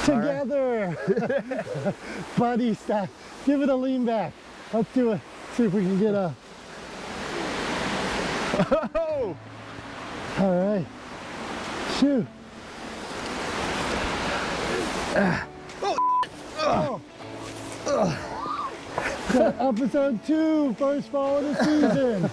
Together. Right. Buddy stop. Give it a lean back. Let's do it. See if we can get a. Oh! All right. Shoot. Episode 2, first fall of the season.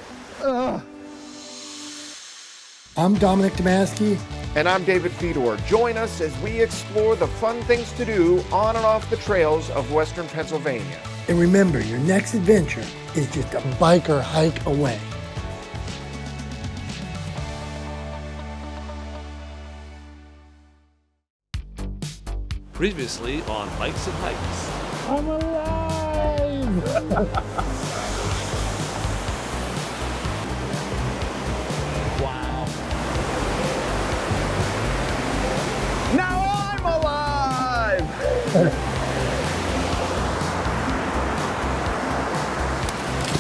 I'm Dominick David. And I'm David Fedor. Join us as we explore the fun things to do on and off the trails of Western Pennsylvania. And remember, your next adventure is just a bike or hike away. Previously on Bikes and Hikes. I'm alive! Wow. Now I'm alive!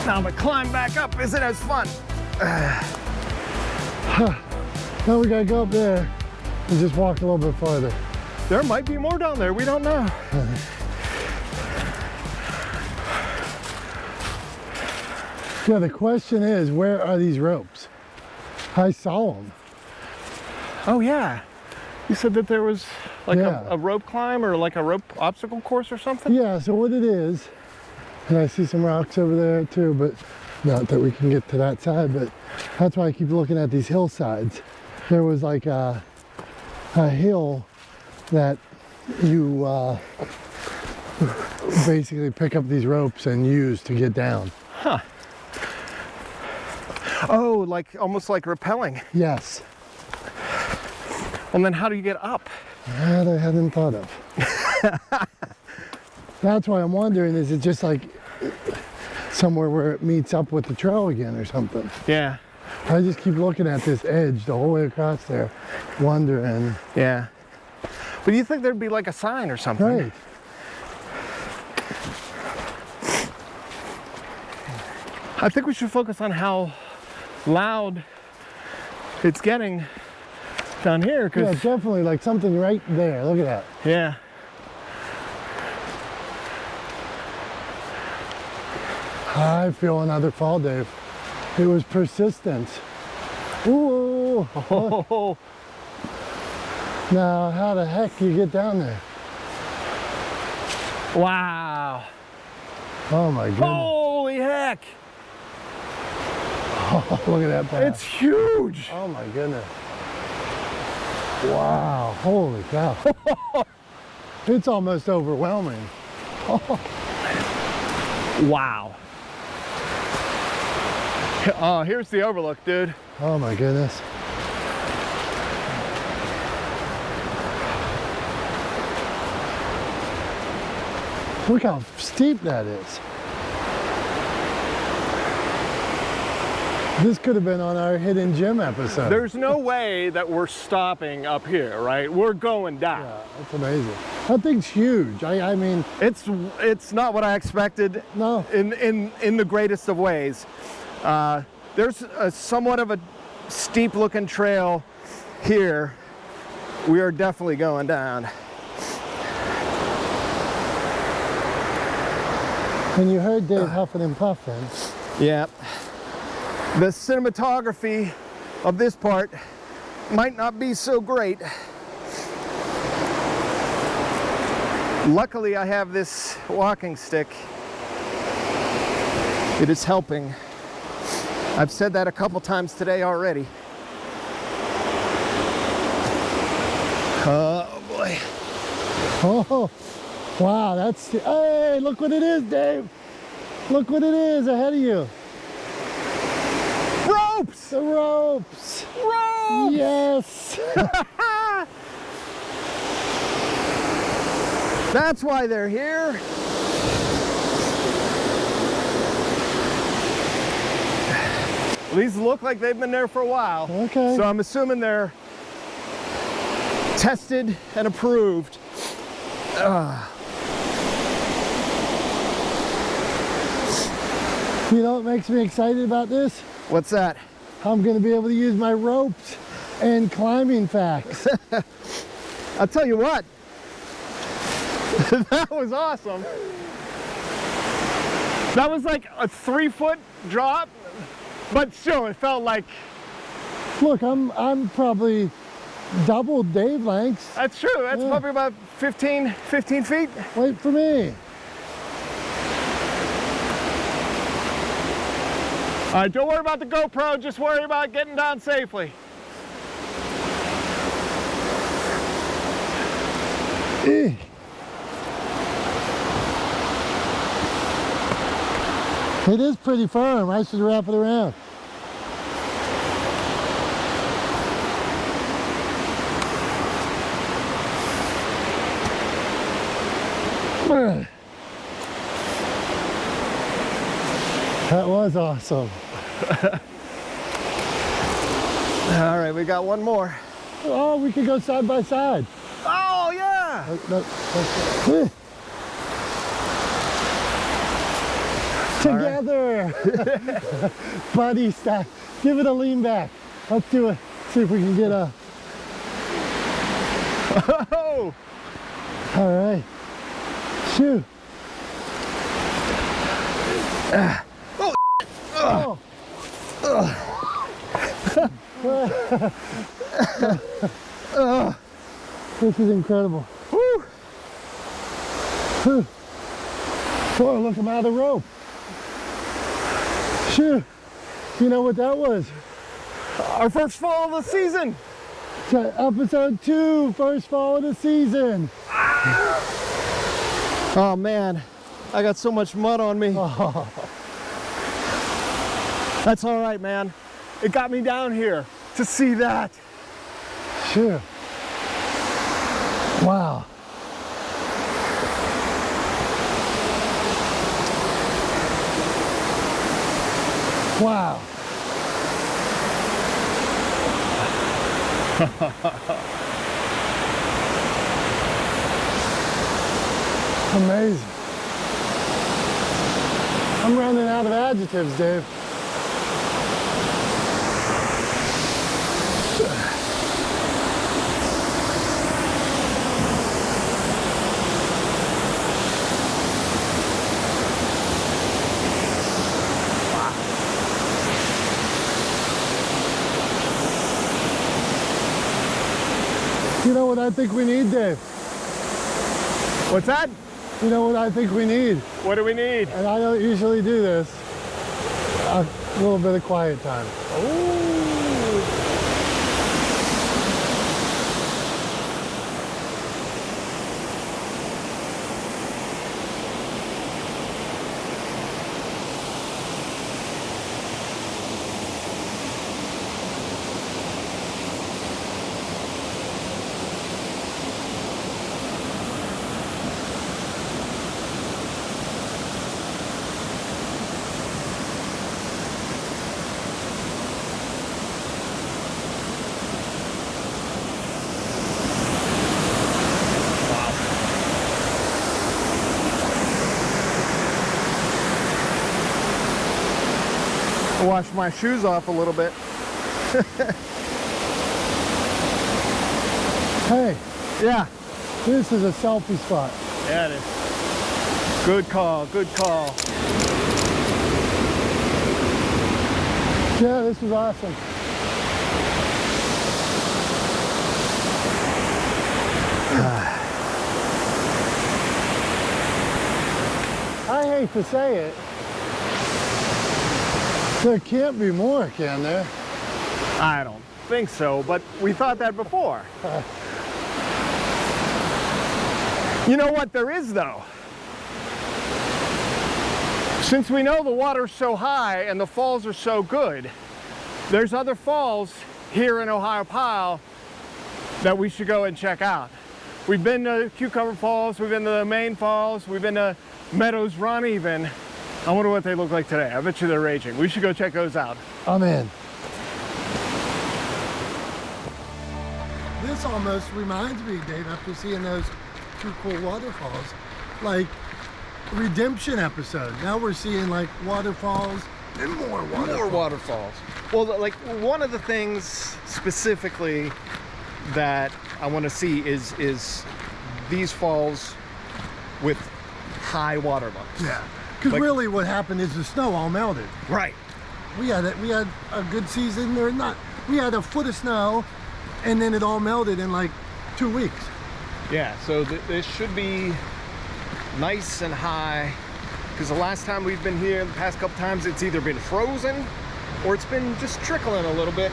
Now I'm gonna climb back up. Isn't as fun? Now we gotta go up there and just walk a little bit farther. There might be more down there. We don't know. Yeah, the question is, where are these ropes? I saw them. Oh yeah. You said that there was like Yeah. a rope climb or like a rope obstacle course or something? Yeah, so what it is, and I see some rocks over there too, but not that we can get to that side, but that's why I keep looking at these hillsides. There was like a hill that you basically pick up these ropes and use to get down. Huh. Oh, like almost like rappelling. Yes. And then how do you get up? That I hadn't thought of. That's why I'm wondering, is it just like somewhere where it meets up with the trail again or something? Yeah. I just keep looking at this edge the whole way across there, wondering. Yeah. But you think there'd be like a sign or something? Right. I think we should focus on how loud it's getting down here, Yeah, because definitely like something right there. Look at that. yeah. I feel another fall, Dave. It was persistent. Ooh. Oh, Now, how the heck do you get down there? wow. Oh my goodness. Holy heck. Oh, look at that path. It's huge. Oh my goodness. Wow, holy cow. It's almost overwhelming. Wow. Oh, here's the overlook, dude. Oh my goodness. Look how steep that is. This could have been on our hidden gem episode. There's no way that we're stopping up here, right? We're going down. Yeah, that's amazing. That thing's huge. I mean, It's not what I expected. no. In the greatest of ways. There's a somewhat of a steep looking trail here. We are definitely going down. And you heard Dave huffing and puffing. Yeah. The cinematography of this part might not be so great. Luckily, I have this walking stick. It is helping. I've said that a couple times today already. Oh boy. Oh, wow, that's, hey, look what it is, Dave. Look what it is ahead of you. Ropes! The ropes. Ropes! Yes. That's why they're here. Well, these look like they've been there for a while. Okay. So I'm assuming they're tested and approved. You know what makes me excited about this? What's that? I'm going to be able to use my ropes and climbing facts. I'll tell you what. That was awesome. That was like a 3-foot drop, but still it felt like. Look, I'm probably double Dave lengths. That's true. That's probably about 15 feet. Wait for me. All right, don't worry about the GoPro, just worry about getting down safely. It is pretty firm. I should wrap it around. That was awesome. All right, we got one more. Oh, we could go side by side. Oh, yeah. Together. Buddy stack. Give it a lean back. Let's do it. See if we can get a. Oh. All right. Shoot. Oh. This is incredible. Woo. Oh, look, I'm out of the rope. Shoot. You know what that was? Our first fall of the season. So, episode 2, first fall of the season. Oh man, I got so much mud on me. Oh. That's all right, man. It got me down here to see that. Sure. Wow. Wow. Amazing. I'm running out of adjectives, Dave. You know what I think we need, Dave? What's that? You know what I think we need? What do we need? And I don't usually do this. A little bit of quiet time. Ooh. Wash my shoes off a little bit. Hey, Yeah. this is a selfie spot. Yeah, it is. Good call, good call. Yeah, this was awesome. I hate to say it. There can't be more, can there? I don't think so, but we thought that before. You know what there is though? Since we know the water's so high and the falls are so good, there's other falls here in Ohiopyle that we should go and check out. We've been to Cucumber Falls, we've been to the main falls, we've been to Meadows Run even. I wonder what they look like today. I bet you they're raging. We should go check those out. I'm in. This almost reminds me, Dave, after seeing those 2 cool waterfalls, like Redemption episode. Now we're seeing like waterfalls and more waterfalls. More waterfalls. Well, like one of the things specifically that I want to see is these falls with high water levels. Yeah, because Like- really what happened is the snow all melted. Right. We had a good season, or not. We had a foot of snow, and then it all melted in like 2 weeks. Yeah, so this should be nice and high, because the last time we've been here, the past couple times, it's either been frozen or it's been just trickling a little bit.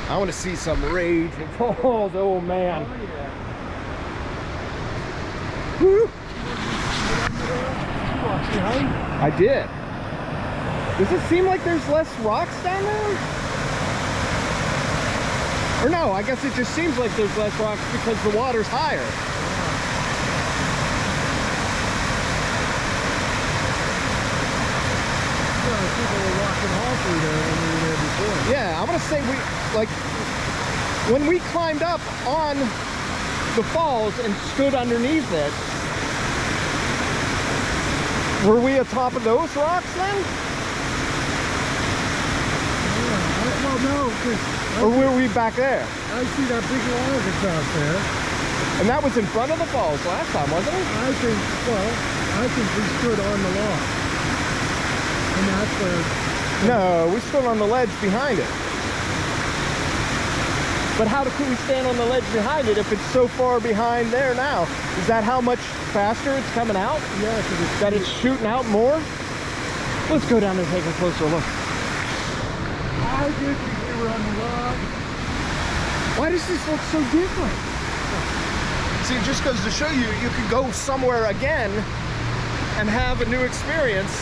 I want to see some raging falls. Oh man. Woo. I did. Does it seem like there's less rocks down there? Or no, I guess it just seems like there's less rocks because the water's higher. People were walking all through there when we were there before. Yeah, I'm gonna say when we climbed up on the falls and stood underneath it, were we atop of those rocks then? Well, no, because Or were we back there? I see that big log that's out there. And that was in front of the falls last time, wasn't it? I think we stood on the log. And that's where... No, we stood on the ledge behind it. But how could we stand on the ledge behind it if it's so far behind there now? Is that how much faster it's coming out? Yeah, because it's... That it's shooting out more? Let's go down and take a closer look. I did think we were on the log. Why does this look so different? See, it just goes to show you, you can go somewhere again and have a new experience.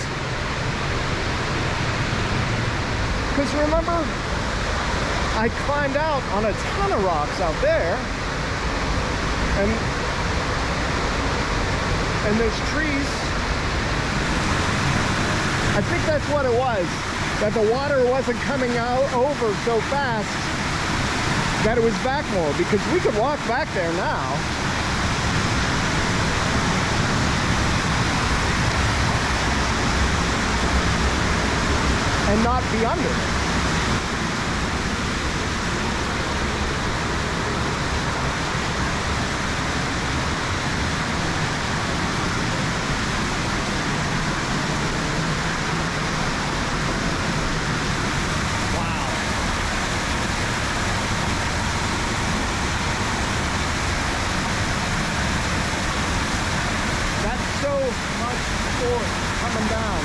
Because remember, I climbed out on a ton of rocks out there, and those trees, I think that's what it was, that the water wasn't coming out over so fast that it was back more, because we could walk back there now. And not be under it. Coming down.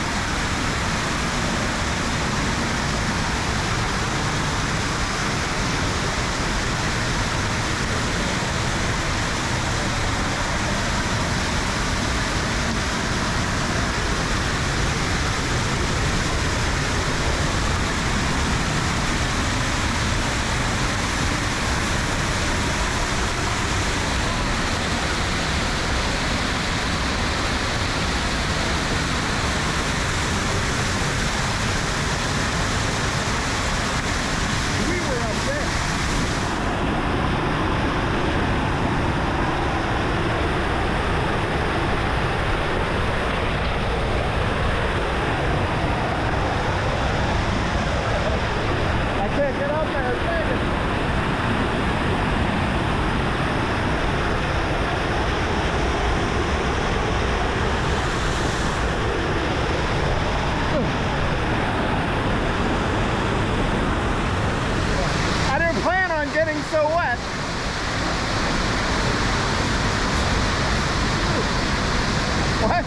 Getting so wet. What?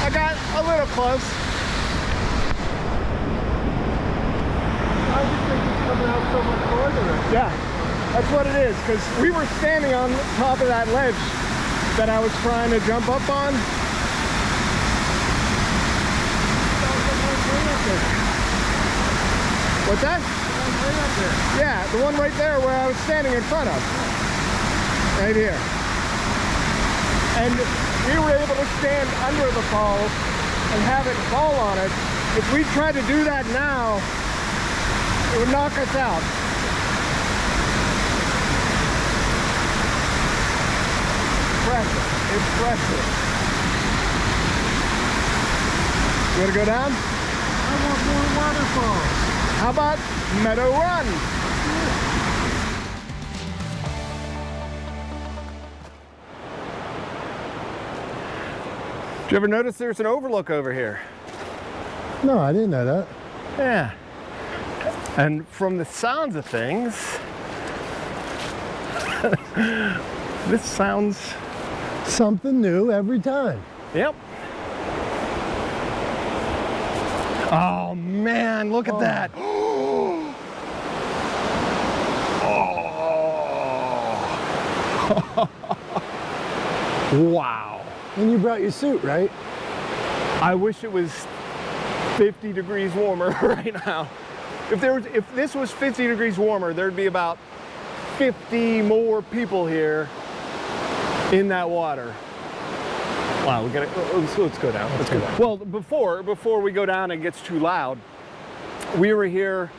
I got a little close. I just think it's coming out so much farther. Yeah, that's what it is, because we were standing on top of that ledge that I was trying to jump up on. What's that? Yeah, the one right there where I was standing in front of. Right here. And we were able to stand under the falls and have it fall on it. If we tried to do that now, it would knock us out. Impressive. Impressive. You want to go down? I want more waterfalls. How about Meadow Run? Did you ever notice there's an overlook over here? No, I didn't know that. Yeah. And from the sounds of things, this sounds... Something new every time. Yep. Oh man, look at that. Wow. And you brought your suit, right? I wish it was 50 degrees warmer right now. If this was 50 degrees warmer, there'd be about 50 more people here in that water. Wow, let's go down. Let's go down. Well, before we go down and it gets too loud, we were here,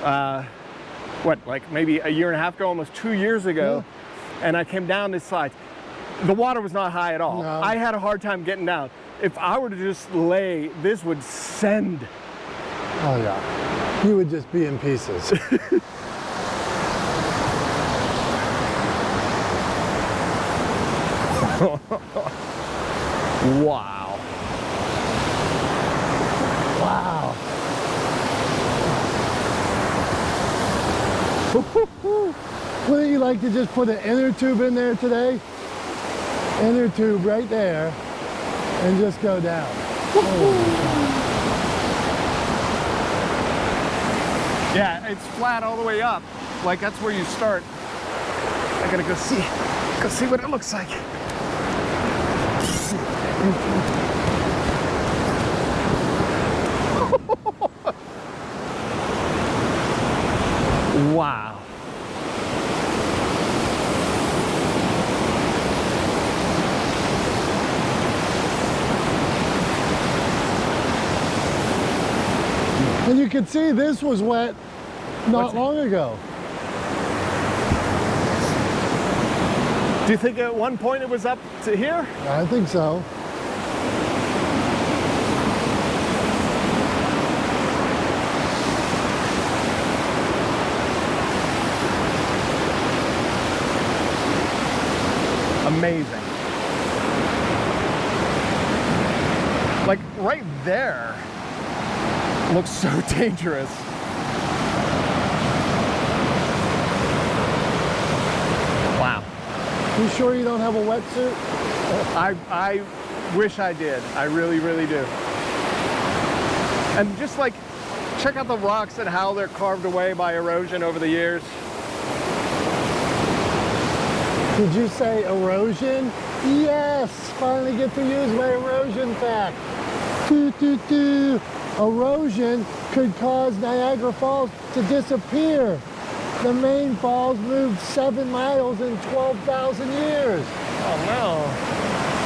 like maybe a year and a half ago, almost 2 years ago, and I came down this slide. The water was not high at all. No. I had a hard time getting down. If I were to just lay, this would send. Oh yeah. You would just be in pieces. Wow. Wow. Wouldn't you like to just put an inner tube in there today? Inner tube right there and just go down. Yeah, it's flat all the way up. Like that's where you start. I gotta go see what it looks like. Wow. And you can see this was wet not long ago. Do you think at one point it was up to here? I think so. Amazing. Like right there looks so dangerous. Wow. You sure you don't have a wetsuit? I wish I did. I really, really do. And just like, check out the rocks and how they're carved away by erosion over the years. Did you say erosion? Yes! Finally get to use my erosion fact. Erosion could cause Niagara Falls to disappear. The main falls moved 7 miles in 12,000 years. Oh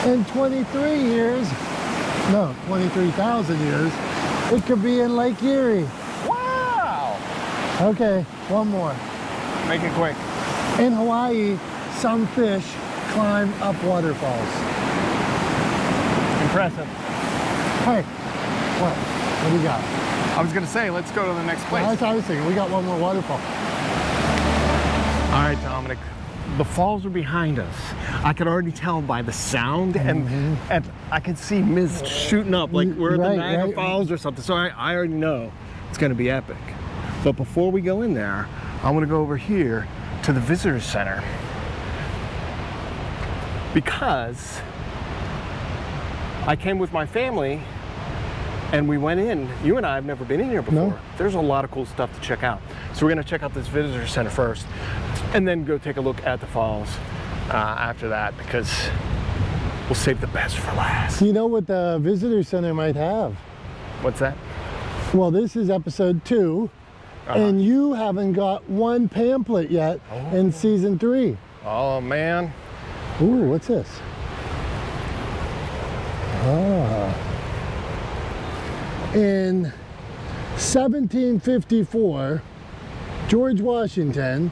In 23,000 years, it could be in Lake Erie. no. Wow! Okay, one more. Make it quick. In Hawaii, some fish climb up waterfalls. Impressive. Hey, what? What do you got? I was gonna say, let's go to the next place. That's what I was thinking. We got one more waterfall. All right, Dominic, the falls are behind us. I can already tell by the sound and I can see mist shooting up like we're at the Niagara Falls or something. So I already know it's gonna be epic. But before we go in there, I wanna go over here to the visitor center because I came with my family and we went in. You and I have never been in here before. No. There's a lot of cool stuff to check out. So we're gonna check out this visitor center first and then go take a look at the falls after that because we'll save the best for last. You know what the visitor center might have? What's that? Well, this is episode 2, and you haven't got one pamphlet yet in season 3. Oh man. Ooh, what's this? In 1754, George Washington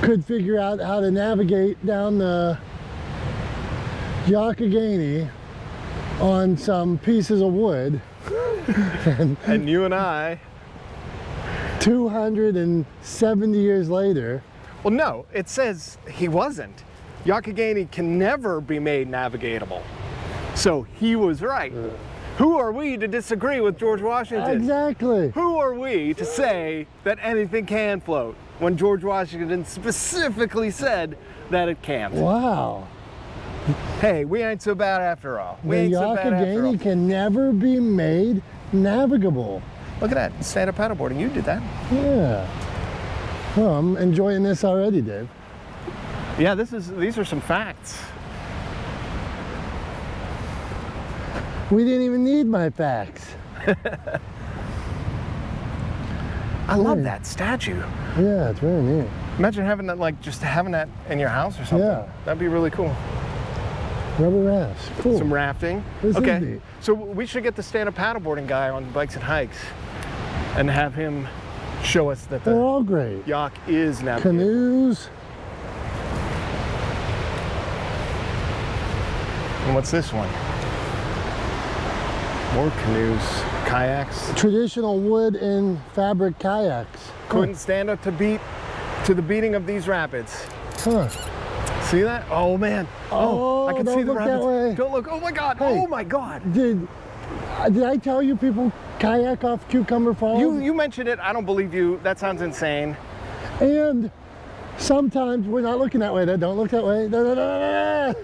could figure out how to navigate down the Youghiogheny on some pieces of wood. And you and I. 270 years later. Well, no, it says he wasn't. Youghiogheny can never be made navigable. So he was right. Who are we to disagree with George Washington? Exactly. Who are we to say that anything can float when George Washington specifically said that it can't? Wow. Hey, we ain't so bad after all. We The ain't so bad after all. Youghiogheny can never be made navigable. Look at that, stand-up paddleboarding. You did that. Yeah. Well, I'm enjoying this already, Dave. Yeah, these are some facts. We didn't even need my facts. I love that statue. Yeah, it's very neat. Imagine having that, like, just having that in your house or something. Yeah. That'd be really cool. Rubber rafts. Cool. Some rafting. This is Okay. neat. So we should get the stand-up paddleboarding guy on Bikes and Hikes and have him show us that They're the all great. yacht is navigable. Canoes. And what's this one? More canoes, kayaks. Traditional wood and fabric kayaks. Couldn't stand up to the beating of these rapids. Huh. See that? Oh man. Oh, I can don't see the look that rapids. way. Don't look. Oh my God. Hey. Oh my God. Did I tell you people kayak off Cucumber Falls? You mentioned it. I don't believe you. That sounds insane. And sometimes we're not looking that way. Don't look that way. Da, da, da, da, da.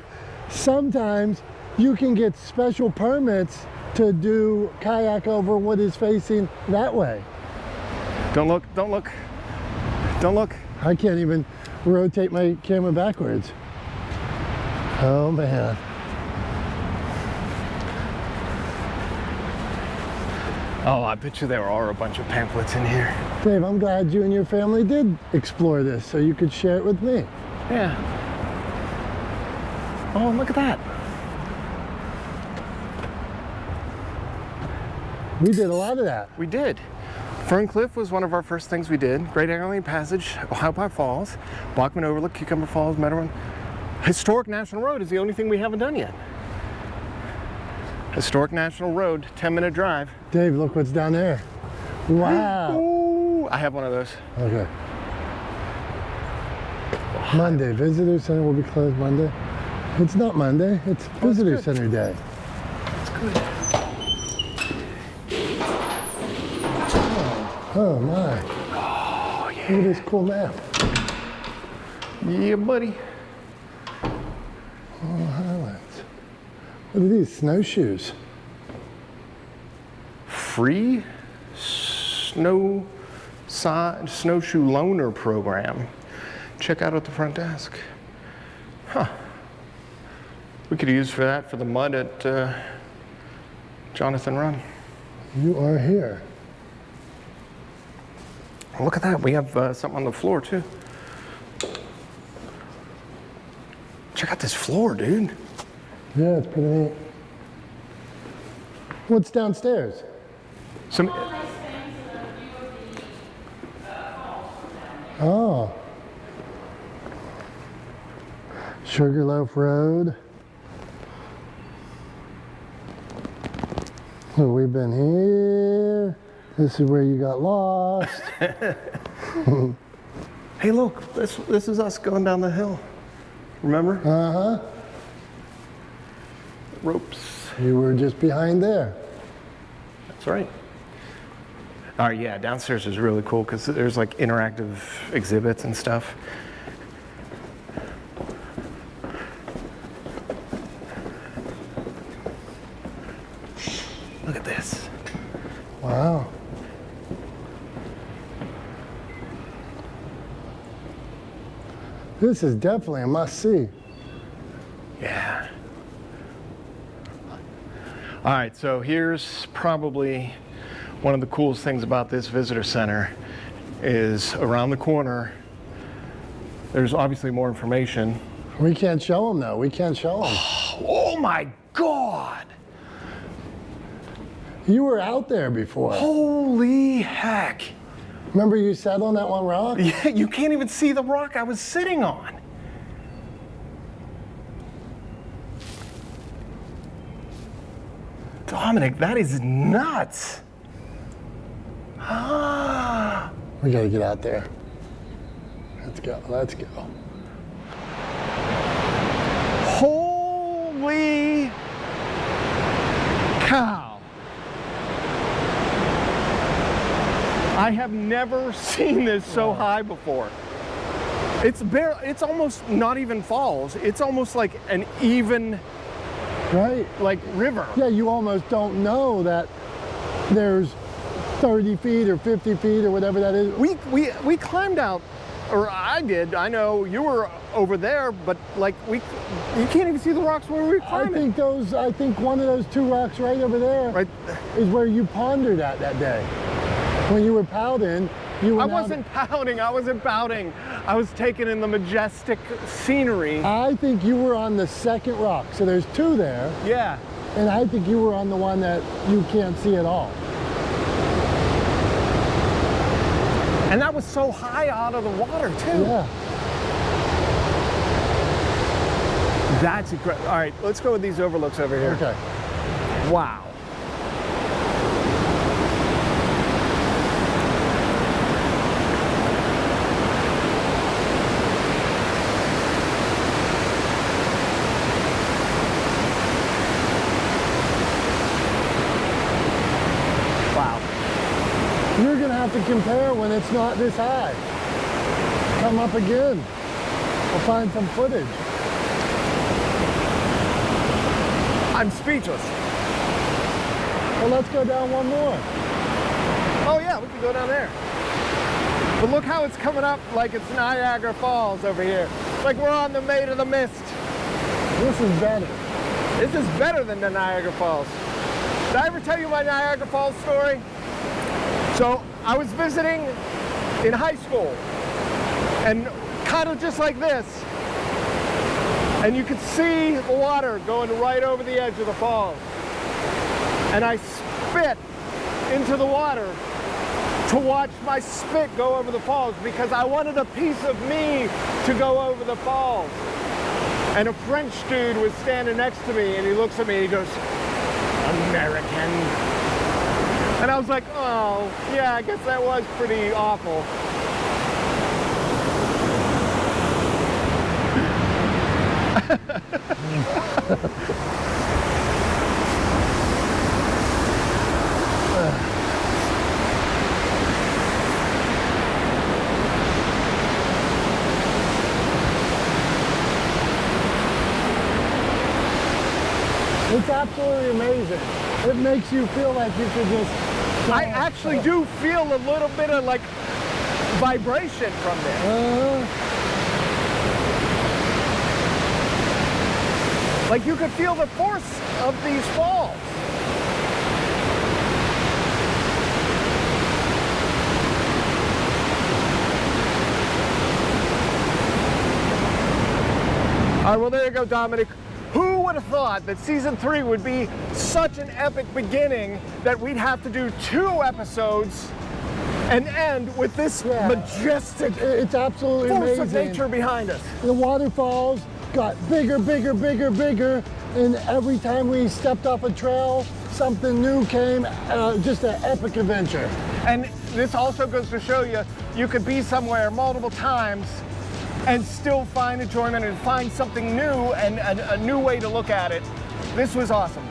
Sometimes you can get special permits to do kayak over what is facing that way. Don't look. Don't look. Don't look. I can't even rotate my camera backwards. Oh man. Oh, I bet you there are a bunch of pamphlets in here. Dave, I'm glad you and your family did explore this so you could share it with me. Yeah. Oh, look at that. We did a lot of that. We did. Ferncliff was one of our first things we did. Great Alien Passage, Ohiopyle Falls, Bachman Overlook, Cucumber Falls, Meadowrun. Historic National Road is the only thing we haven't done yet. Historic National Road, 10-minute drive. Dave, look what's down there. Wow. Ooh, I have one of those. Okay. Monday, Visitor Center will be closed Monday. It's not Monday, it's Visitor good. Center Day. That's good. Oh my. Oh, yeah. Look at this cool map. Yeah, buddy. Oh, highlights. What are these? Snowshoes. Free snowshoe loaner program. Check out at the front desk. Huh. We could use for that for the mud at Jonathan Run. You are here. Look at that. We have something on the floor too. Check out this floor, dude. Yeah, it's pretty neat. What's downstairs? Some. Oh. Sugarloaf Road. So we've been here. This is where you got lost. Hey, look. This is us going down the hill. Remember? Uh-huh. Ropes. You were just behind there. That's right. All right, yeah, downstairs is really cool because there's like interactive exhibits and stuff. Look at this. Wow. This is definitely a must-see. Yeah. All right, so here's probably one of the coolest things about this visitor center is around the corner, there's obviously more information. We can't show them though. We can't show them. Oh my God! You were out there before. Holy heck! Remember you sat on that one rock? Yeah, you can't even see the rock I was sitting on. Dominic, that is nuts. Ah. We gotta get out there. Let's go, let's go. Holy cow. I have never seen this so high before. It's almost not even falls. It's almost like an even, Right? like, river. Yeah, you almost don't know that there's 30 feet or 50 feet or whatever that is. We climbed out, or I did. I know you were over there, but like you can't even see the rocks where we were climbing. I think one of those two rocks right over there Right. is where you pondered at that day. When you were pouting, you were I wasn't pouting. I wasn't pouting. I was taking in the majestic scenery. I think you were on the second rock. So there's two there, Yeah. and I think you were on the one that you can't see at all. And that was so high out of the water too. Yeah. That's incredible. All right, let's go with these overlooks over here. Okay. Wow. Wow. You're gonna have to compare when it's not this high. Come up again. We'll find some footage. I'm speechless. Well, let's go down one more. Oh yeah, we can go down there. But look how it's coming up like it's Niagara Falls over here. Like we're on the Maid of the Mist. This is better. This is better than the Niagara Falls. Did I ever tell you my Niagara Falls story? So I was visiting in high school and kind of just like this. And you could see the water going right over the edge of the falls. And I spit into the water to watch my spit go over the falls because I wanted a piece of me to go over the falls. And a French dude was standing next to me and he looks at me and he goes, American. And I was like, oh, yeah, I guess that was pretty awful. It's absolutely amazing. It makes you feel like you could just... I actually do feel a little bit of like vibration from this. Like you could feel the force of these falls. All right, well, there you go, Dominic. Who would have thought that season 3 would be such an epic beginning that we'd have to do 2 episodes and end with this majestic It's absolutely force amazing. of nature behind us. The waterfalls got bigger, bigger, bigger, bigger, and every time we stepped off a trail, something new came. Just an epic adventure. And this also goes to show you, you could be somewhere multiple times and still find enjoyment and find something new and a new way to look at it. This was awesome.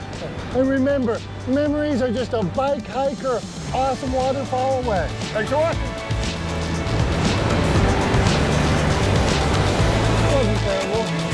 And remember, memories are just a bike, hike, or awesome waterfall away. Thanks for watching. Wasn't terrible.